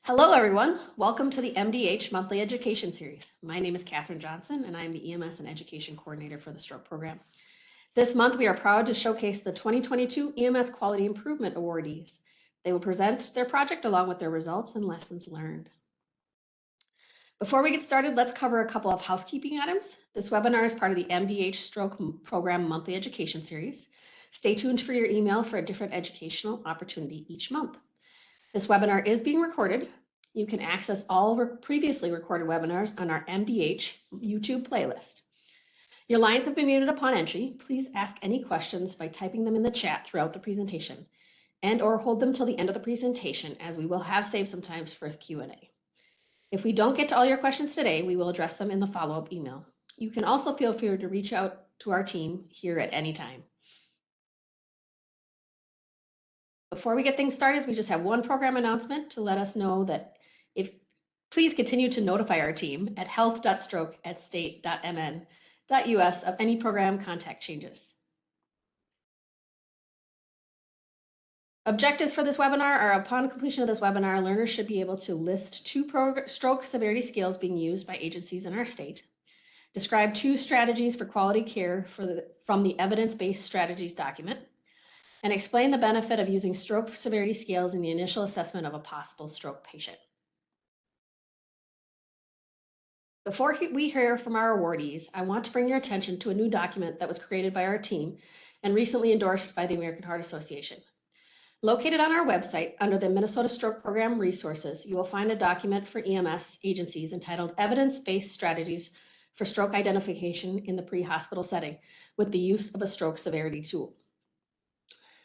Hello, everyone. Welcome to the MDH Monthly Education Series. My name is Katherine Johnson, and I'm the EMS and Education Coordinator for the Stroke Program. This month, we are proud to showcase the 2022 EMS Quality Improvement Awardees. They will present their project along with their results and lessons learned. Before we get started, let's cover a couple of housekeeping items. This webinar is part of the MDH Stroke Program Monthly Education Series. Stay tuned for your email for a different educational opportunity each month. This webinar is being recorded. You can access all previously recorded webinars on our MDH YouTube playlist. Your lines have been muted upon entry. Please ask any questions by typing them in the chat throughout the presentation and/or hold them till the end of the presentation, as we will have saved some time for Q&A. If we don't get to all your questions today, we will address them in the follow-up email. You can also feel free to reach out to our team here at any time. Before we get things started, we just have one program announcement to let us know that please continue to notify our team at health.stroke@state.mn.us of any program contact changes. Objectives for this webinar are: upon completion of this webinar, learners should be able to list 2 stroke severity scales being used by agencies in our state, describe 2 strategies for quality care from the evidence-based strategies document, and explain the benefit of using stroke severity scales in the initial assessment of a possible stroke patient. Before we hear from our awardees, I want to bring your attention to a new document that was created by our team and recently endorsed by the American Heart Association. Located on our website under the Minnesota Stroke Program Resources, you will find a document for EMS agencies entitled Evidence-Based Strategies for Stroke Identification in the Pre-Hospital Setting with the Use of a Stroke Severity Tool.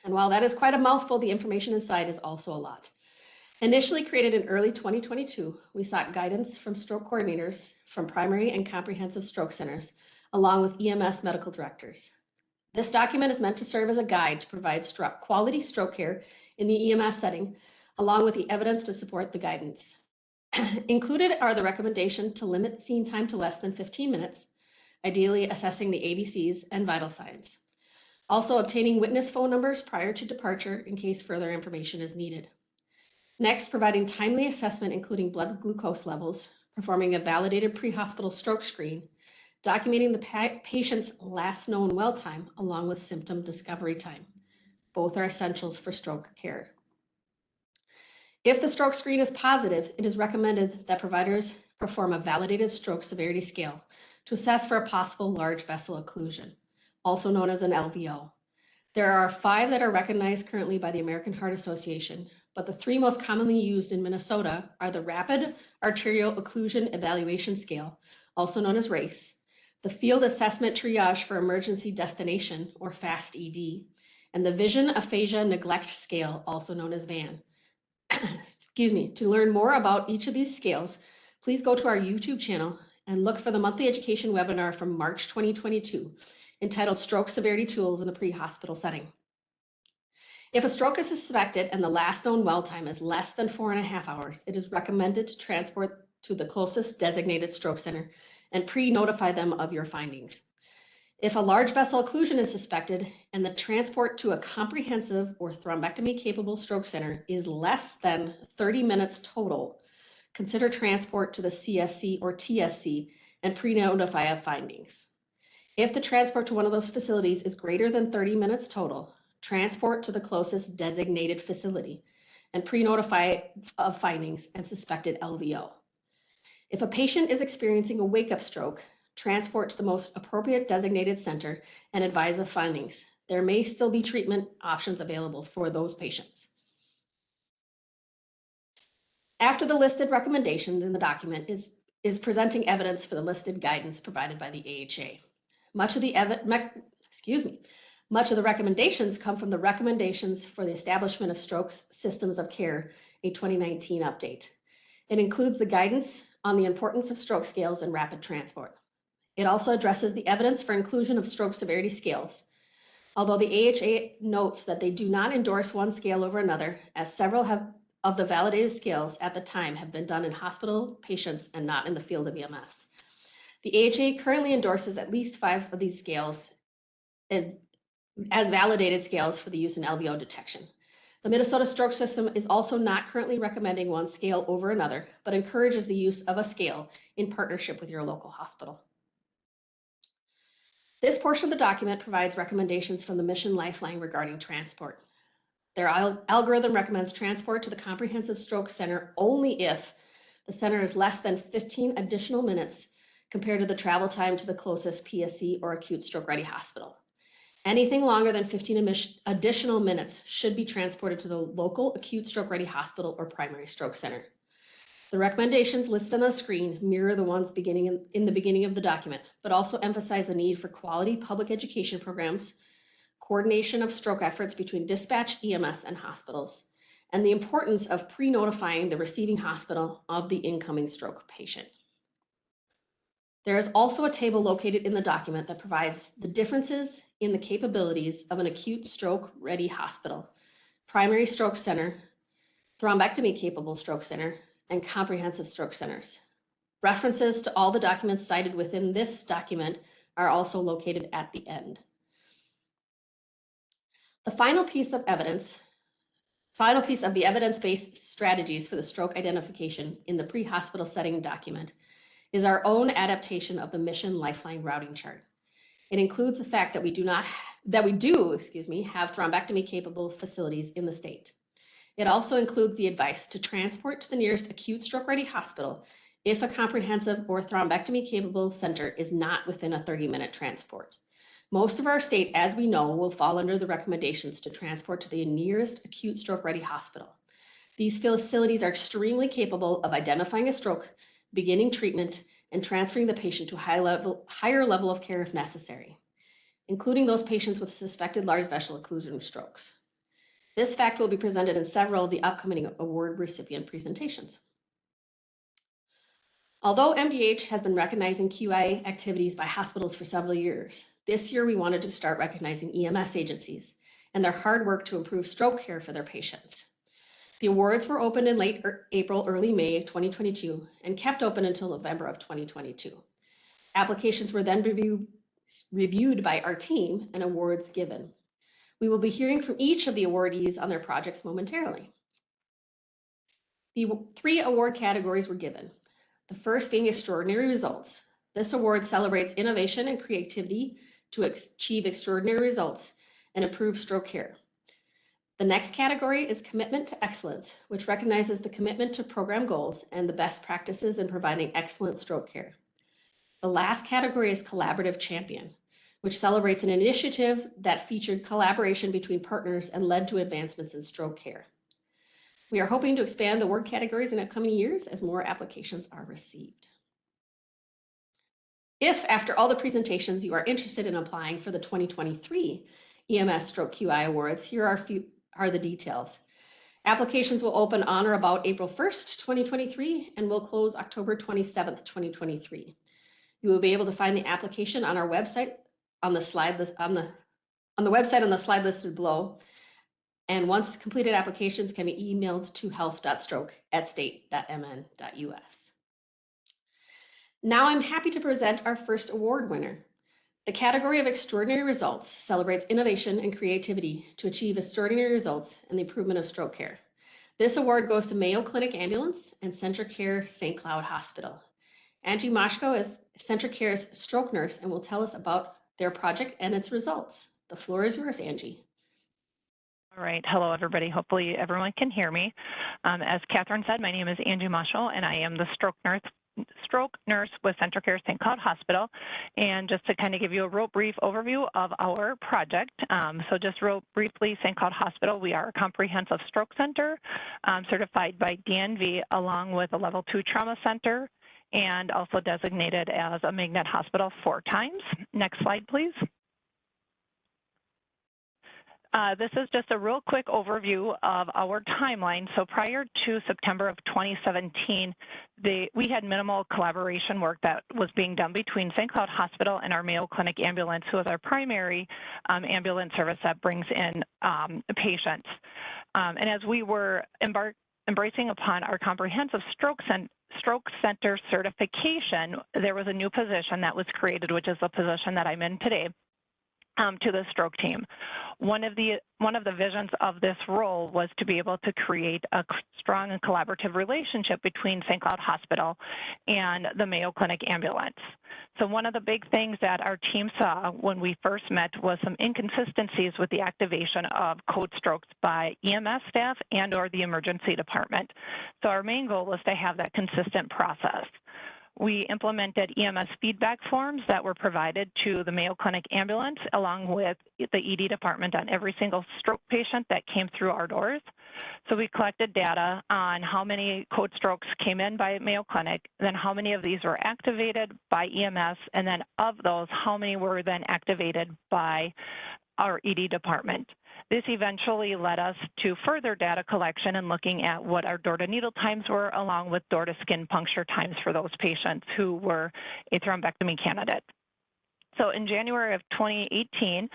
And while that is quite a mouthful, the information inside is also a lot. Initially created in early 2022, we sought guidance from stroke coordinators from primary and comprehensive stroke centers, along with EMS medical directors. This document is meant to serve as a guide to provide quality stroke care in the EMS setting, along with the evidence to support the guidance. Included are the recommendation to limit scene time to less than 15 minutes, ideally assessing the ABCs and vital signs. Also, obtaining witness phone numbers prior to departure in case further information is needed. Next, providing timely assessment, including blood glucose levels, performing a validated pre-hospital stroke screen, documenting the patient's last known well time, along with symptom discovery time. Both are essentials for stroke care. If the stroke screen is positive, it is recommended that providers perform a validated stroke severity scale to assess for a possible large vessel occlusion, also known as an LVO. There are 5 that are recognized currently by the American Heart Association, but the 3 most commonly used in Minnesota are the Rapid Arterial Occlusion Evaluation Scale, also known as RACE, the Field Assessment Triage for Emergency Destination, or FAST-ED, and the Vision Aphasia Neglect Scale, also known as VAN. Excuse me. To learn more about each of these scales, please go to our YouTube channel and look for the monthly education webinar from March 2022, entitled Stroke Severity Tools in the Pre-Hospital Setting. If a stroke is suspected and the last known well time is less than 4.5 hours, it is recommended to transport to the closest designated stroke center and pre-notify them of your findings. If a large vessel occlusion is suspected and the transport to a comprehensive or thrombectomy-capable stroke center is less than 30 minutes total, consider transport to the CSC or TSC and pre-notify of findings. If the transport to one of those facilities is greater than 30 minutes total, transport to the closest designated facility and pre-notify of findings and suspected LVO. If a patient is experiencing a wake-up stroke, transport to the most appropriate designated center and advise of findings. There may still be treatment options available for those patients. After the listed recommendations in the document is presenting evidence for the listed guidance provided by the AHA. Much of the recommendations come from the recommendations for the establishment of stroke systems of care, a 2019 update. It includes the guidance on the importance of stroke scales and rapid transport. It also addresses the evidence for inclusion of stroke severity scales. Although the AHA notes that they do not endorse one scale over another, as several of the validated scales at the time have been done in hospital patients and not in the field of EMS. The AHA currently endorses at least 5 of these scales as validated scales for the use in LVO detection. The Minnesota Stroke System is also not currently recommending one scale over another, but encourages the use of a scale in partnership with your local hospital. This portion of the document provides recommendations from the Mission Lifeline regarding transport. Their algorithm recommends transport to the Comprehensive Stroke Center only if the center is less than 15 additional minutes compared to the travel time to the closest PSC or acute stroke ready hospital. Anything longer than 15 additional minutes should be transported to the local acute stroke ready hospital or primary stroke center. The recommendations listed on the screen mirror the ones in the beginning of the document, but also emphasize the need for quality public education programs, coordination of stroke efforts between dispatch, EMS, and hospitals, and the importance of pre-notifying the receiving hospital of the incoming stroke patient. There is also a table located in the document that provides the differences in the capabilities of an acute stroke ready hospital, primary stroke center, thrombectomy capable stroke center, and comprehensive stroke centers. References to all the documents cited within this document are also located at the end. The final piece of the evidence-based strategies for the stroke identification in the pre-hospital setting document is our own adaptation of the Mission Lifeline routing chart. It includes the fact that we do have thrombectomy capable facilities in the state. It also includes the advice to transport to the nearest acute stroke ready hospital if a comprehensive or thrombectomy capable center is not within a 30-minute transport. Most of our state, as we know, will fall under the recommendations to transport to the nearest acute stroke ready hospital. These facilities are extremely capable of identifying a stroke, beginning treatment, and transferring the patient to a higher level of care if necessary, including those patients with suspected large vessel occlusion strokes. This fact will be presented in several of the upcoming award recipient presentations. Although MDH has been recognizing QI activities by hospitals for several years, this year we wanted to start recognizing EMS agencies and their hard work to improve stroke care for their patients. The awards were opened in late April, early May 2022, and kept open until November of 2022. Applications were then reviewed by our team and awards given. We will be hearing from each of the awardees on their projects momentarily. The 3 award categories were given. The first being Extraordinary Results. This award celebrates innovation and creativity to achieve extraordinary results and improve stroke care. The next category is Commitment to Excellence, which recognizes the commitment to program goals and the best practices in providing excellent stroke care. The last category is Collaborative Champion, which celebrates an initiative that featured collaboration between partners and led to advancements in stroke care. We are hoping to expand the award categories in upcoming years as more applications are received. If, after all the presentations, you are interested in applying for the 2023 EMS Stroke QI Awards, here are the details. Applications will open on or about April 1st, 2023, and will close October 27th, 2023. You will be able to find the application on our website on the slide listed below. And once completed, applications can be emailed to health.stroke@state.mn.us. Now I'm happy to present our first award winner. The category of Extraordinary Results celebrates innovation and creativity to achieve extraordinary results in the improvement of stroke care. This award goes to Mayo Clinic Ambulance and CentraCare St. Cloud Hospital. Angie Mashko is CentraCare's stroke nurse and will tell us about their project and its results. The floor is yours, Angie. All right. Hello, everybody. Hopefully everyone can hear me. As Catherine said, my name is Angie Mashko, and I am the stroke nurse with CentraCare St. Cloud Hospital. And just to kind of give you a real brief overview of our project. So just real briefly, St. Cloud Hospital, we are a comprehensive stroke center certified by DNV, along with a level 2 trauma center, and also designated as a magnet hospital 4 times. Next slide, please. This is just a real quick overview of our timeline. So prior to September of 2017, we had minimal collaboration work that was being done between St. Cloud Hospital and our Mayo Clinic Ambulance, who is our primary ambulance service that brings in patients. And as we were embracing upon our comprehensive stroke center certification, there was a new position that was created, which is the position that I'm in today. to the stroke team. One of the visions of this role was to be able to create a strong and collaborative relationship between St. Cloud Hospital and the Mayo Clinic ambulance. So one of the big things that our team saw when we first met was some inconsistencies with the activation of code strokes by EMS staff and or the emergency department. So our main goal was to have that consistent process. We implemented EMS feedback forms that were provided to the Mayo Clinic ambulance along with the ED department on every single stroke patient that came through our doors. So we collected data on how many code strokes came in by Mayo Clinic, then how many of these were activated by EMS, and then of those, how many were then activated by our ED department. This eventually led us to further data collection and looking at what our door-to-needle times were, along with door-to-skin puncture times for those patients who were a thrombectomy candidate. So in January of 2018,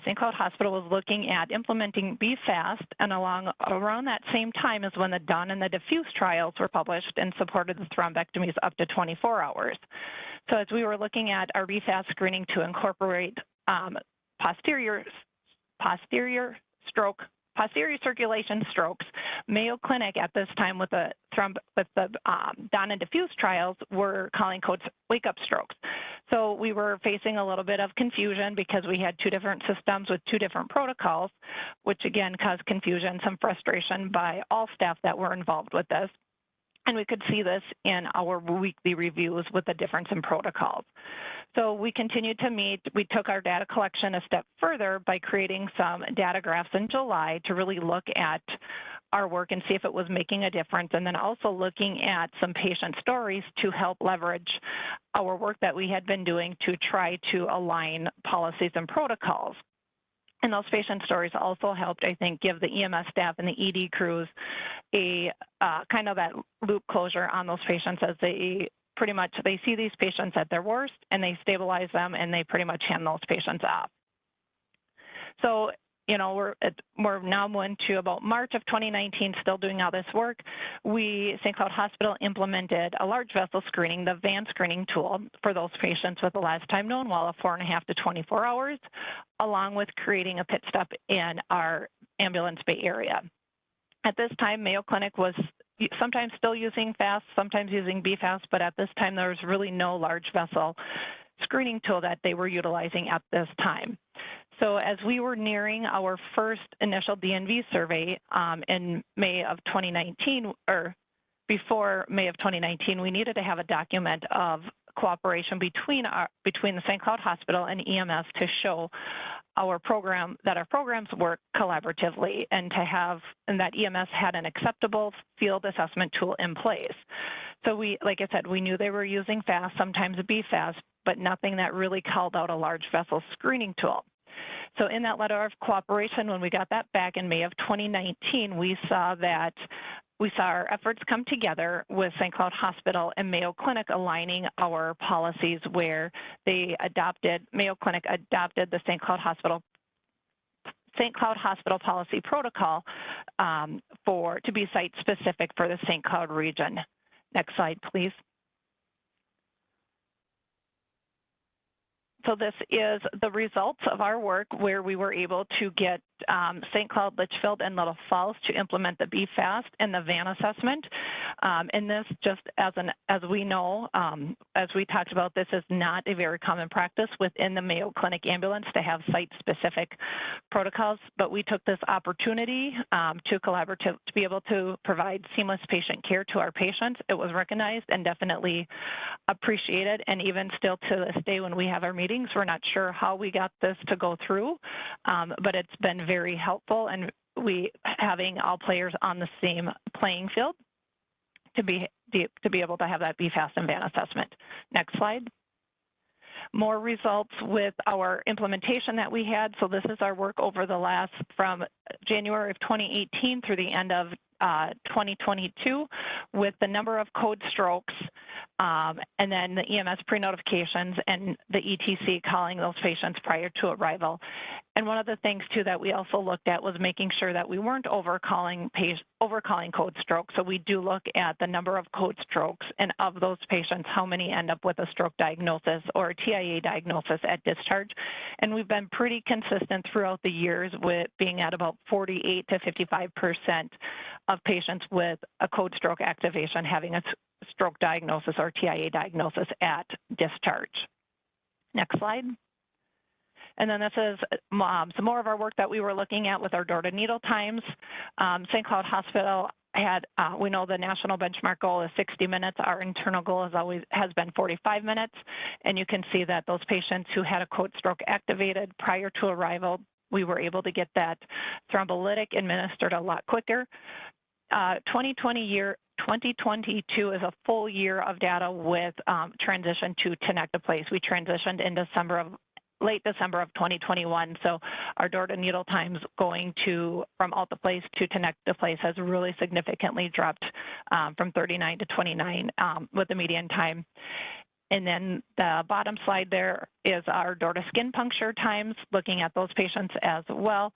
St. Cloud Hospital was looking at implementing BFAST, and around that same time is when the DON and the DIFFUSE trials were published and supported the thrombectomies up to 24 hours. So as we were looking at our BFAST screening to incorporate posterior circulation strokes, Mayo Clinic at this time with the DON and DIFFUSE trials were calling codes wake-up strokes. So we were facing a little bit of confusion because we had two different systems with two different protocols, which again caused confusion, some frustration by all staff that were involved with this. And we could see this in our weekly reviews with the difference in protocols. So we continued to meet. We took our data collection a step further by creating some data graphs in July to really look at our work and see if it was making a difference, and then also looking at some patient stories to help leverage our work that we had been doing to try to align policies and protocols. And those patient stories also helped, I think, give the EMS staff and the ED crews a kind of that loop closure on those patients as they see these patients at their worst and they stabilize them and they pretty much hand those patients off. So, you know, we're now into about March of 2019, still doing all this work. St. Cloud Hospital implemented a large vessel screening, the VAN screening tool for those patients with the last time known wall of 4.5 to 24 hours, along with creating a pit stop in our ambulance bay area. At this time, Mayo Clinic was sometimes still using FAST, sometimes using BFAST, but at this time there was really no large vessel screening tool that they were utilizing at this time. So as we were nearing our first initial DNV survey in May of 2019, or before May of 2019, we needed to have a document of cooperation between the St. Cloud Hospital and EMS to show our programs work collaboratively and that EMS had an acceptable field assessment tool in place. So like I said, we knew they were using FAST, sometimes BFAST, but nothing that really called out a large vessel screening tool. So in that letter of cooperation, when we got that back in May of 2019, we saw our efforts come together with St. Cloud Hospital and Mayo Clinic aligning our policies where Mayo Clinic adopted the St. Cloud Hospital policy protocol to be site specific for the St. Cloud region. Next slide, please. So this is the results of our work where we were able to get St. Cloud, Litchfield, and Little Falls to implement the BFAST and the VAN assessment. And this, just as we know, as we talked about, this is not a very common practice within the Mayo Clinic ambulance to have site-specific protocols, but we took this opportunity to be able to provide seamless patient care to our patients. It was recognized and definitely appreciated, and even still to this day when we have our meetings, we're not sure how we got this to go through, but it's been very helpful, and having all players on the same playing field to be able to have that BFAST and VAN assessment. Next slide. More results with our implementation that we had. So this is our work over from January of 2018 through the end of 2022 with the number of code strokes and then the EMS pre-notifications and the ETC calling those patients prior to arrival. And one of the things too that we also looked at was making sure that we weren't overcalling code strokes. So we do look at the number of code strokes, and of those patients, how many end up with a stroke diagnosis or a TIA diagnosis at discharge. And we've been pretty consistent throughout the years with being at about 48 to 55% of patients with a code stroke activation having a stroke diagnosis or TIA diagnosis at discharge. Next slide. And then this is some more of our work that we were looking at with our door-to-needle times. St. Cloud Hospital had, we know the national benchmark goal is 60 minutes. Our internal goal has been 45 minutes. And you can see that those patients who had a code stroke activated prior to arrival, we were able to get that thrombolytic administered a lot quicker. 2022 is a full year of data with transition to Connect to Place. We transitioned in late December of 2021. So our door-to-needle times going from out the place to Connect to Place has really significantly dropped from 39 to 29 with the median time. And then the bottom slide there is our door-to-skin puncture times, looking at those patients as well.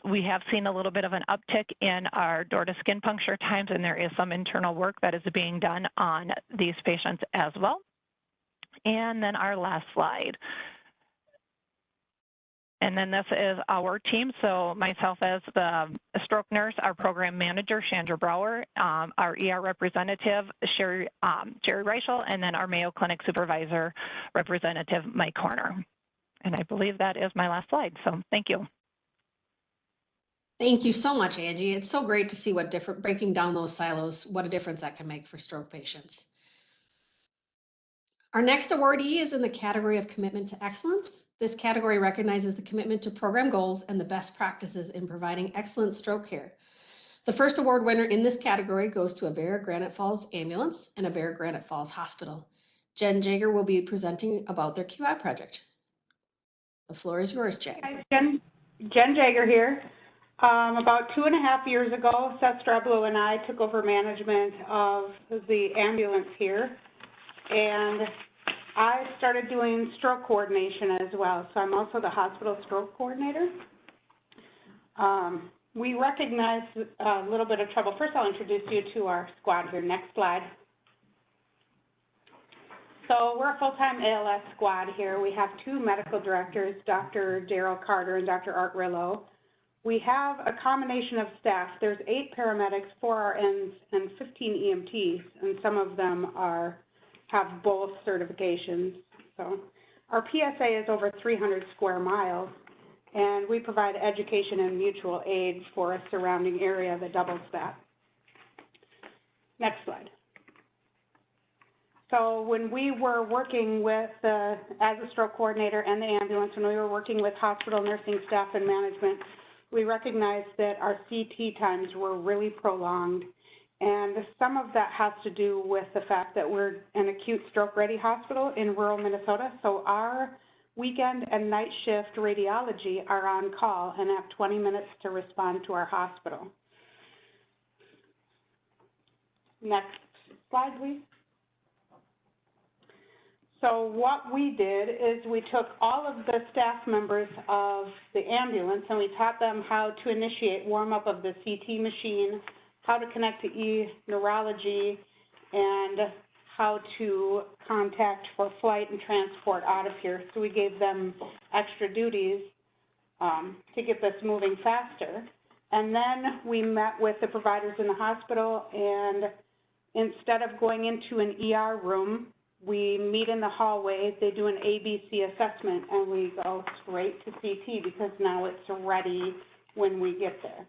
We have seen a little bit of an uptick in our door-to-skin puncture times, and there is some internal work that is being done on these patients as well. And then our last slide. And then this is our team. So myself as the stroke nurse, our program manager, Chandra Brower, our ER representative, Jerry Reichel, and then our Mayo Clinic supervisor, Representative Mike Horner. And I believe that is my last slide. So thank you. Thank you so much, Angie. It's so great to see breaking down those silos, what a difference that can make for stroke patients. Our next awardee is in the category of Commitment to Excellence. This category recognizes the commitment to program goals and the best practices in providing excellent stroke care. The first award winner in this category goes to Avera Granite Falls Ambulance and Avera Granite Falls Hospital. Jen Jager will be presenting about their QI project. The floor is yours, Jen. Hi, Jen Jager here. About 2.5 years ago, Seth Streblow and I took over management of the ambulance here, and I started doing stroke coordination as well. So I'm also the hospital stroke coordinator. We recognize a little bit of trouble. First, I'll introduce you to our squad here. Next slide. So we're a full-time ALS squad here. We have 2 medical directors, Dr. Daryl Carter and Dr. Art Rillo. We have a combination of staff. There's 8 paramedics, 4 RNs, and 15 EMTs, and some of them have both certifications. So our PSA is over 300 square miles, and we provide education and mutual aid for a surrounding area that doubles that. Next slide. So when we were working with, as a stroke coordinator and the ambulance, when we were working with hospital nursing staff and management, we recognized that our CT times were really prolonged. And some of that has to do with the fact that we're an acute stroke-ready hospital in rural Minnesota. So our weekend and night shift radiology are on call and have 20 minutes to respond to our hospital. Next slide, please. So what we did is we took all of the staff members of the ambulance and we taught them how to initiate warm-up of the CT machine, how to connect to e-neurology, and how to contact for flight and transport out of here. So we gave them extra duties to get this moving faster. And then we met with the providers in the hospital, and instead of going into an ER room, we meet in the hallway, they do an ABC assessment, and we go straight to CT because now it's ready when we get there.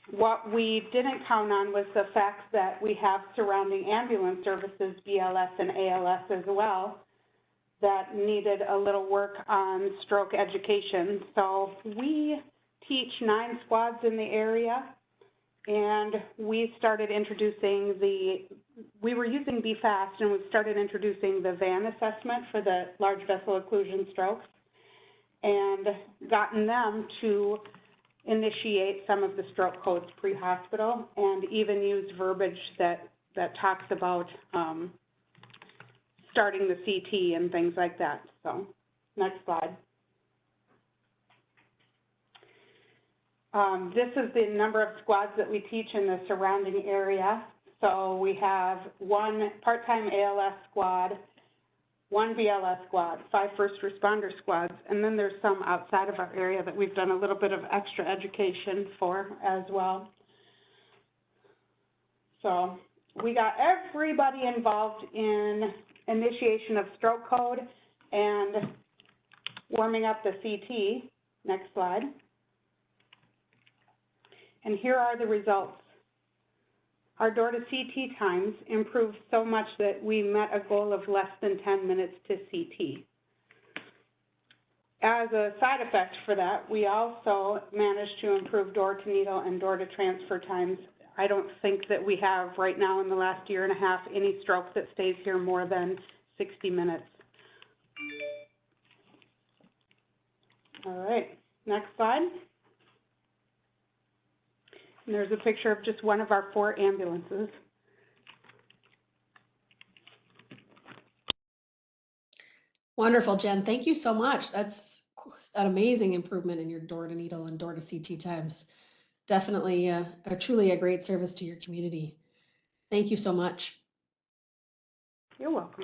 What we didn't count on was the fact that we have surrounding ambulance services, BLS and ALS as well, that needed a little work on stroke education. So we teach 9 squads in the area, and we started introducing we were using BFAST, and we started introducing the VAN assessment for the large vessel occlusion strokes, and gotten them to initiate some of the stroke codes pre-hospital, and even use verbiage that talks about starting the CT and things like that. So next slide. This is the number of squads that we teach in the surrounding area. So we have 1 part-time ALS squad, 1 BLS squad, 5 first responder squads, and then there's some outside of our area that we've done a little bit of extra education for as well. So we got everybody involved in initiation of stroke code and warming up the CT. Next slide. And here are the results. Our door-to-CT times improved so much that we met a goal of less than 10 minutes to CT. As a side effect for that, we also managed to improve door-to-needle and door-to-transfer times. I don't think that we have right now in the last year and a half any stroke that stays here more than 60 minutes. All right, next slide. And there's a picture of just one of our 4 ambulances. Wonderful, Jen. Thank you so much. That's an amazing improvement in your door-to-needle and door-to-CT times. Definitely truly a great service to your community. Thank you so much. You're welcome.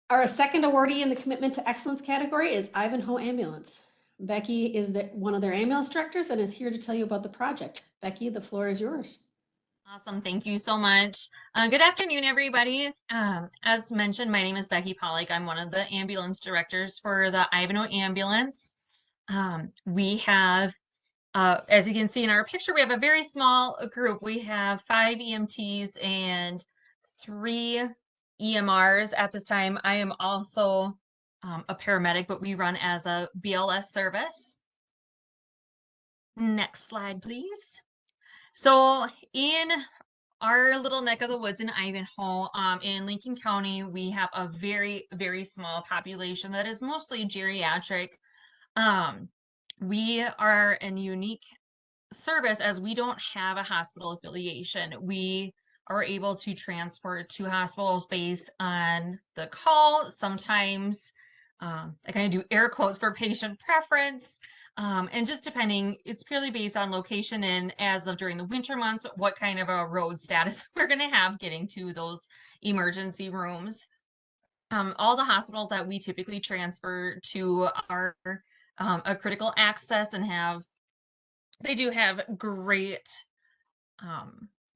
Our second awardee in the Commitment to Excellence category is Ivanhoe Ambulance. Becky is one of their ambulance directors and is here to tell you about the project. Becky, the floor is yours. Awesome. Thank you so much. Good afternoon, everybody. As mentioned, my name is Becky Pollock. I'm one of the ambulance directors for the Ivanhoe Ambulance. We have, as you can see in our picture, we have a very small group. We have 5 EMTs and 3 EMRs at this time. I am also a paramedic, but we run as a BLS service. Next slide, please. So in our little neck of the woods in Ivanhoe, in Lincoln County, we have a very, very small population that is mostly geriatric. We are a unique service as we don't have a hospital affiliation. We are able to transport to hospitals based on the call. Sometimes I kind of do air quotes for patient preference. And just depending, it's purely based on location and as of during the winter months, what kind of a road status we're going to have getting to those emergency rooms. All the hospitals that we typically transfer to are a critical access and they do have great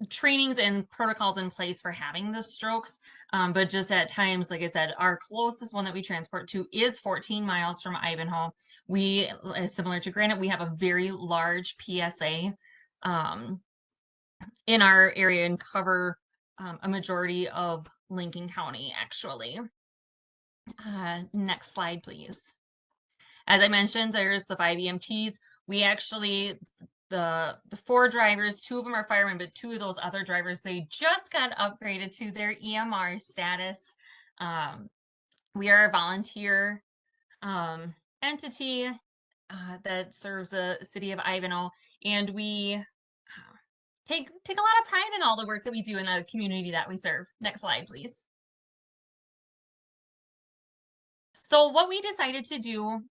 trainings and protocols in place for having the strokes, but just at times, like I said, our closest one that we transport to is 14 miles from Ivanhoe. We, similar to Granite, we have a very large PSA in our area and cover a majority of Lincoln County, actually. Next slide, please. As I mentioned, there's the 5 EMTs. We actually, the 4 drivers, 2 of them are firemen, but 2 of those other drivers, they just got upgraded to their EMR status. We are a volunteer entity that serves the city of Ivanhoe, and we take a lot of pride in all the work that we do in the community that we serve. Next slide, please. So what we decided to do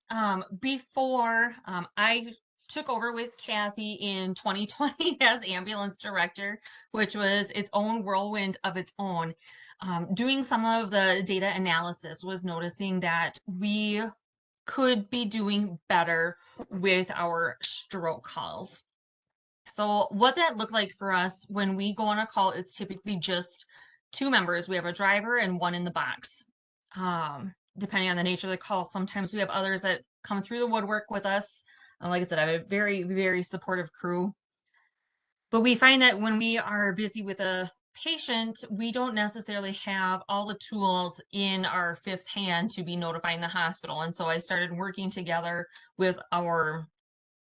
before I took over with Kathy in 2020 as ambulance director, which was its own whirlwind of its own, doing some of the data analysis, was noticing that we could be doing better with our stroke calls. So what that looked like for us when we go on a call, it's typically just 2 members. We have a driver and 1 in the box. Depending on the nature of the call, sometimes we have others that come through the woodwork with us. Like I said, I have a very, very supportive crew. But we find that when we are busy with a patient, we don't necessarily have all the tools in our 5th hand to be notifying the hospital. And so I started working together with our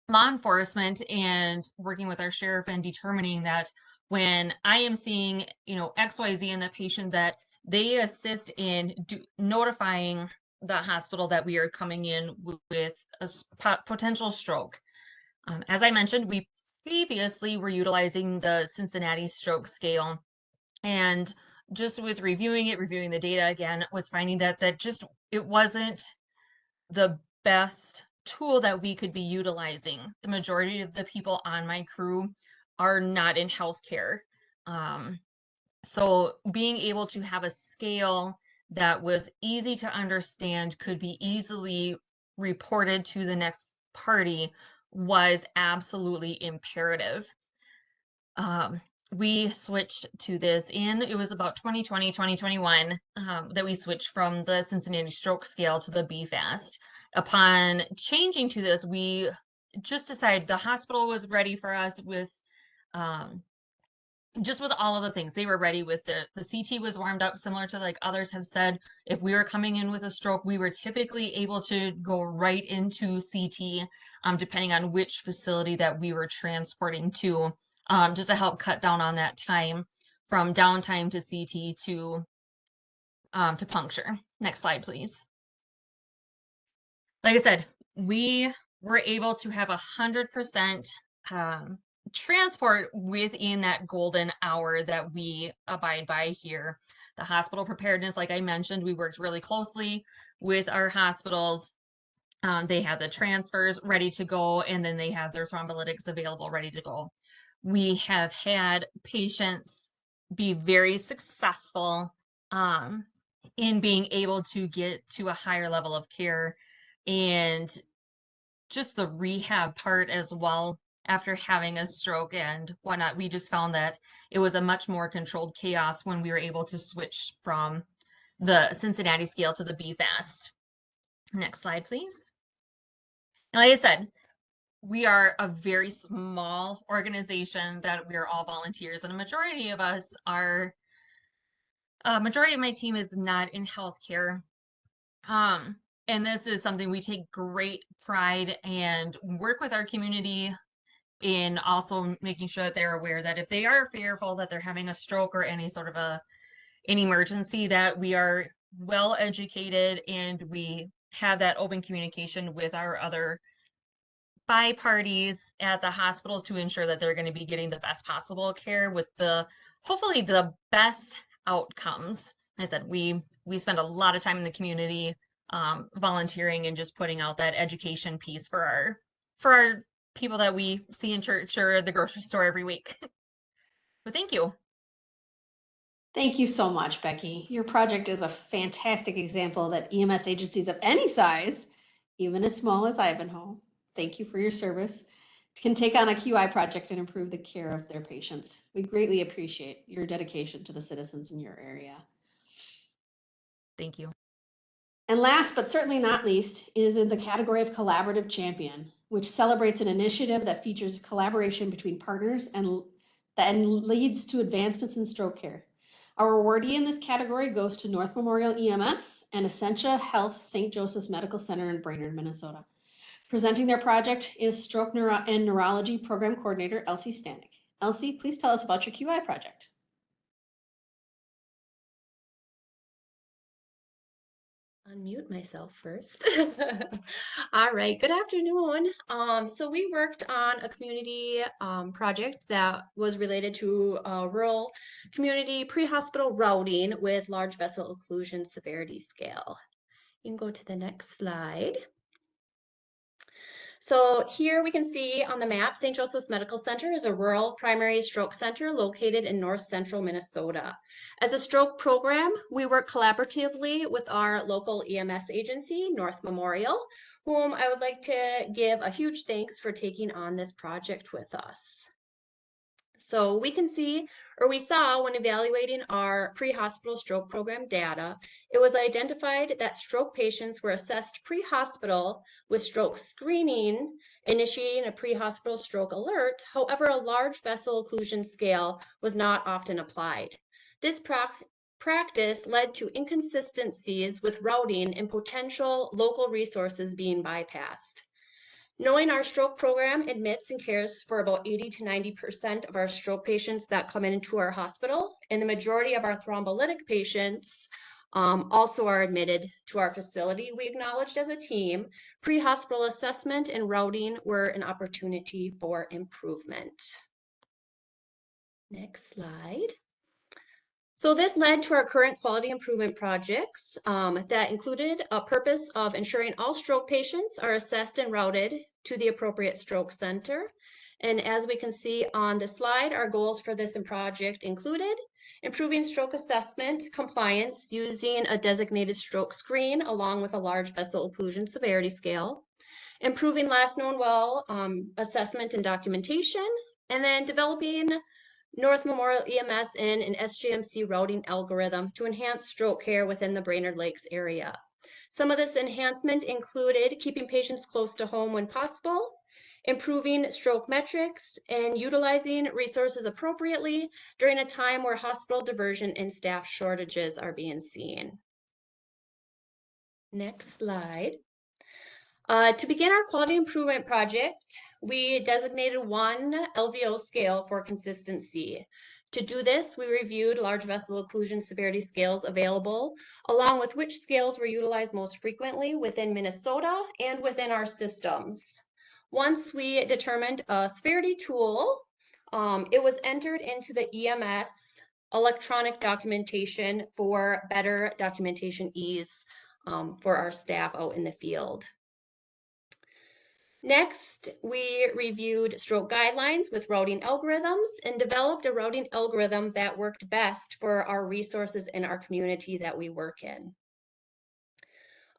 law enforcement and working with our sheriff and determining that when I am seeing, XYZ in the patient, that they assist in notifying the hospital that we are coming in with a potential stroke. As I mentioned, we previously were utilizing the Cincinnati stroke scale, and just with reviewing the data again, was finding that it wasn't the best tool that we could be utilizing. The majority of the people on my crew are not in healthcare. So being able to have a scale that was easy to understand, could be easily reported to the next party was absolutely imperative. We switched to this it was about 2020, 2021, that we switched from the Cincinnati stroke scale to the BFAST. Upon changing to this, we just decided the hospital was ready for us with, just with all of the things. They were ready with the CT was warmed up, similar to like others have said. If we were coming in with a stroke, we were typically able to go right into CT, depending on which facility that we were transporting to, just to help cut down on that time from downtime to CT to puncture. Next slide, please. Like I said, we were able to have 100% transport within that golden hour that we abide by here. The hospital preparedness, like I mentioned, we worked really closely with our hospitals. They had the transfers ready to go, and then they have their thrombolytics available ready to go. We have had patients be very successful in being able to get to a higher level of care, and just the rehab part as well after having a stroke and whatnot. We just found that it was a much more controlled chaos when we were able to switch from the Cincinnati scale to the BFAST. Next slide, please. And like I said, we are a very small organization that we are all volunteers, and a majority of us are, majority of my team is not in healthcare. And this is something we take great pride and work with our community in also making sure that they're aware that if they are fearful that they're having a stroke or any sort of an emergency, that we are well educated and we have that open communication with our other parties at the hospitals to ensure that they're going to be getting the best possible care with hopefully the best outcomes. Like I said, we spend a lot of time in the community volunteering and just putting out that education piece for our people that we see in church or the grocery store every week. But thank you. Thank you so much, Becky. Your project is a fantastic example that EMS agencies of any size, even as small as Ivanhoe, thank you for your service, can take on a QI project and improve the care of their patients. We greatly appreciate your dedication to the citizens in your area. Thank you. And last but certainly not least is in the category of Collaborative Champion, which celebrates an initiative that features collaboration between partners and leads to advancements in stroke care. Our awardee in this category goes to North Memorial EMS and Essentia Health St. Joseph's Medical Center in Brainerd, Minnesota. Presenting their project is Stroke and Neurology Program Coordinator Elsie Stanek. Elsie, please tell us about your QI project. Unmute myself first. All right, good afternoon. So we worked on a community project that was related to rural community pre-hospital routing with large vessel occlusion severity scale. You can go to the next slide. So here we can see on the map, St. Joseph's Medical Center is a rural primary stroke center located in north central Minnesota. As a stroke program, we work collaboratively with our local EMS agency, North Memorial, whom I would like to give a huge thanks for taking on this project with us. So we can see, or we saw when evaluating our pre-hospital stroke program data, it was identified that stroke patients were assessed pre-hospital with stroke screening, initiating a pre-hospital stroke alert. However, a large vessel occlusion scale was not often applied. This practice led to inconsistencies with routing and potential local resources being bypassed. Knowing our stroke program admits and cares for about 80 to 90% of our stroke patients that come into our hospital, and the majority of our thrombolytic patients also are admitted to our facility, we acknowledged as a team pre-hospital assessment and routing were an opportunity for improvement. Next slide. So this led to our current quality improvement projects that included a purpose of ensuring all stroke patients are assessed and routed to the appropriate stroke center. And as we can see on the slide, our goals for this project included improving stroke assessment compliance using a designated stroke screen along with a large vessel occlusion severity scale, improving last known well assessment and documentation, and then developing North Memorial EMS in an SGMC routing algorithm to enhance stroke care within the Brainerd Lakes area. Some of this enhancement included keeping patients close to home when possible, improving stroke metrics, and utilizing resources appropriately during a time where hospital diversion and staff shortages are being seen. Next slide. To begin our quality improvement project, we designated one LVO scale for consistency. To do this, we reviewed large vessel occlusion severity scales available, along with which scales were utilized most frequently within Minnesota and within our systems. Once we determined a severity tool, it was entered into the EMS electronic documentation for better documentation ease for our staff out in the field. Next, we reviewed stroke guidelines with routing algorithms and developed a routing algorithm that worked best for our resources in our community that we work in.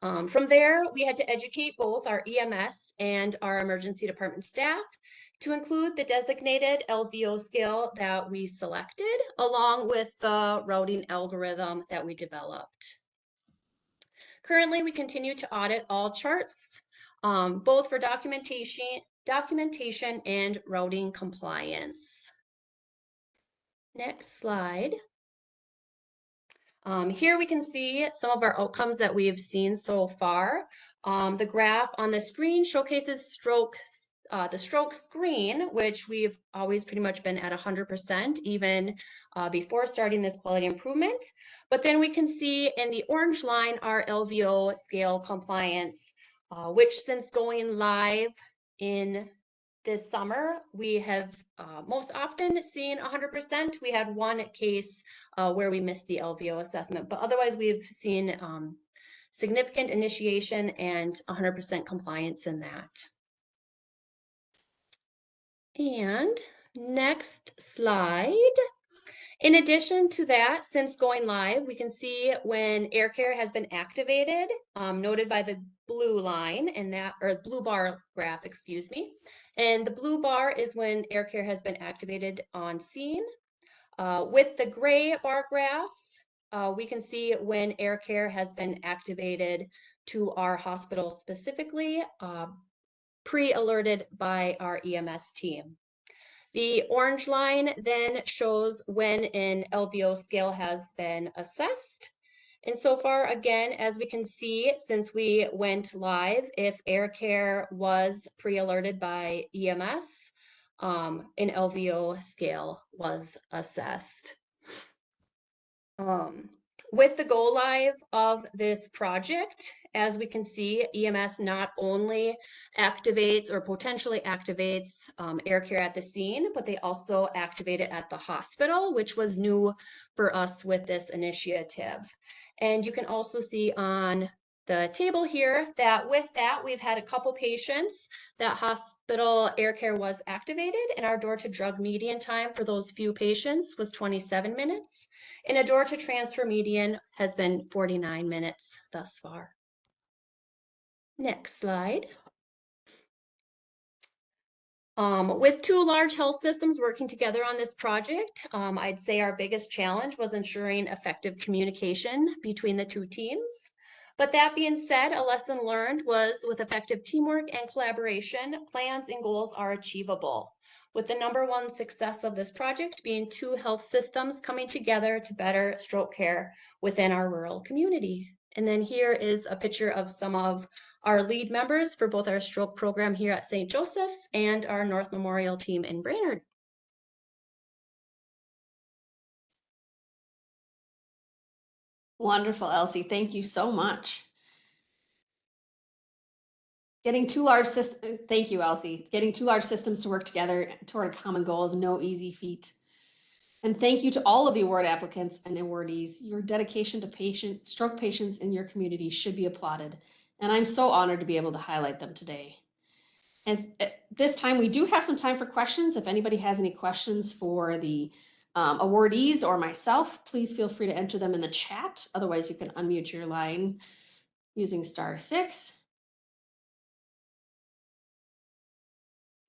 From there, we had to educate both our EMS and our emergency department staff to include the designated LVO scale that we selected, along with the routing algorithm that we developed. Currently, we continue to audit all charts, both for documentation and routing compliance. Next slide. Here we can see some of our outcomes that we've seen so far. The graph on the screen showcases the stroke screen, which we've always pretty much been at 100%, even before starting this quality improvement. But then we can see in the orange line our LVO scale compliance, which since going live in this summer, we have most often seen 100%. We had one case where we missed the LVO assessment, but otherwise we've seen significant initiation and 100% compliance in that. And next slide. In addition to that, since going live, we can see when air care has been activated, noted by the blue line and that, or blue bar graph, excuse me. And the blue bar is when air care has been activated on scene. With the gray bar graph, we can see when air care has been activated to our hospital specifically, pre-alerted by our EMS team. The orange line then shows when an LVO scale has been assessed. And so far, again, as we can see, since we went live, if air care was pre-alerted by EMS, an LVO scale was assessed. With the go live of this project, as we can see, EMS not only activates or potentially activates air care at the scene, but they also activate it at the hospital, which was new for us with this initiative. And you can also see on the table here that with that, we've had a couple patients that hospital air care was activated, and our door to drug median time for those few patients was 27 minutes. And a door to transfer median has been 49 minutes thus far. Next slide. With two large health systems working together on this project, I'd say our biggest challenge was ensuring effective communication between the two teams. But that being said, a lesson learned was with effective teamwork and collaboration, plans and goals are achievable, with the #1 success of this project being two health systems coming together to better stroke care within our rural community. And then here is a picture of some of our lead members for both our stroke program here at St. Joseph's and our North Memorial team in Brainerd. Wonderful, Elsie. Thank you so much. Getting two large systems, thank you, Elsie. Getting two large systems to work together toward a common goal is no easy feat. And thank you to all of the award applicants and awardees. Your dedication to stroke patients in your community should be applauded. And I'm so honored to be able to highlight them today. And at this time, we do have some time for questions. If anybody has any questions for the awardees or myself, please feel free to enter them in the chat. Otherwise, you can unmute your line using *6.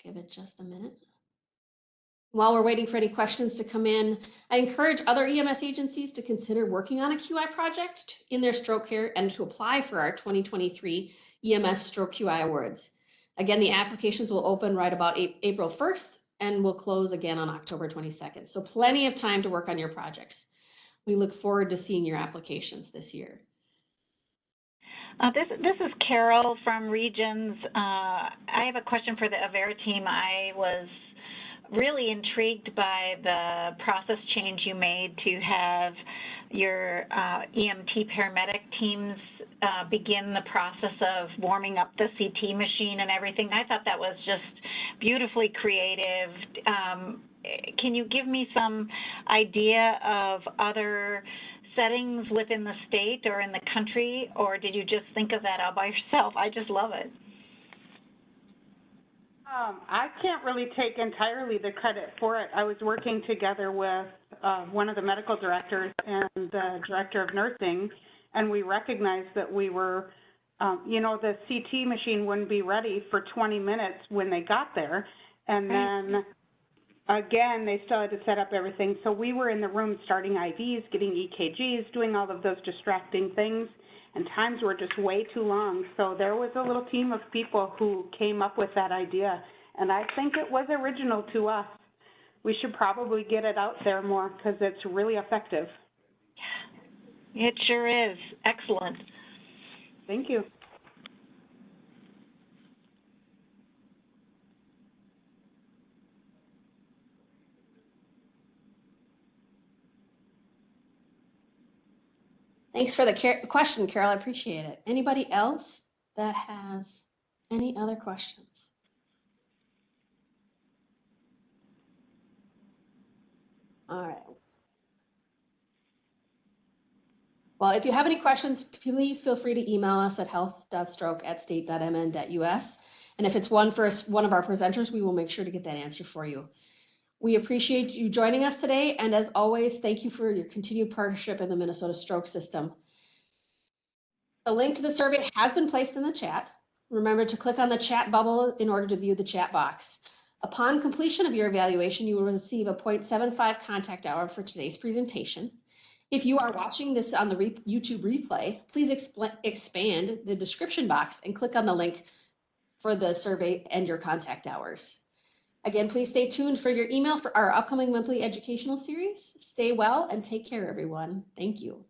Give it just a minute. While we're waiting for any questions to come in, I encourage other EMS agencies to consider working on a QI project in their stroke care and to apply for our 2023 EMS Stroke QI Awards. Again, the applications will open right about April 1st and will close again on October 22nd. So plenty of time to work on your projects. We look forward to seeing your applications this year. This is Carol from Regions. I have a question for the Avera team. I was really intrigued by the process change you made to have your EMT paramedic teams begin the process of warming up the CT machine and everything. I thought that was just beautifully creative. Can you give me some idea of other settings within the state or in the country, or did you just think of that all by yourself? I just love it. I can't really take entirely the credit for it. I was working together with one of the medical directors and the director of nursing, and we recognized that we were, you know, the CT machine wouldn't be ready for 20 minutes when they got there, and then again, they still had to set up everything. So we were in the room starting IVs, getting EKGs, doing all of those distracting things, and times were just way too long. So there was a little team of people who came up with that idea, and I think it was original to us. We should probably get it out there more because it's really effective. It sure is. Excellent. Thank you. Thanks for the question, Carol. I appreciate it. Anybody else that has any other questions? All right. Well, if you have any questions, please feel free to email us at health.stroke@state.mn.us. And if it's one for one of our presenters, we will make sure to get that answer for you. We appreciate you joining us today. And as always, thank you for your continued partnership in the Minnesota Stroke System. A link to the survey has been placed in the chat. Remember to click on the chat bubble in order to view the chat box. Upon completion of your evaluation, you will receive a 0.75 contact hour for today's presentation. If you are watching this on the YouTube replay, please expand the description box and click on the link for the survey and your contact hours. Again, please stay tuned for your email for our upcoming monthly educational series. Stay well and take care, everyone. Thank you.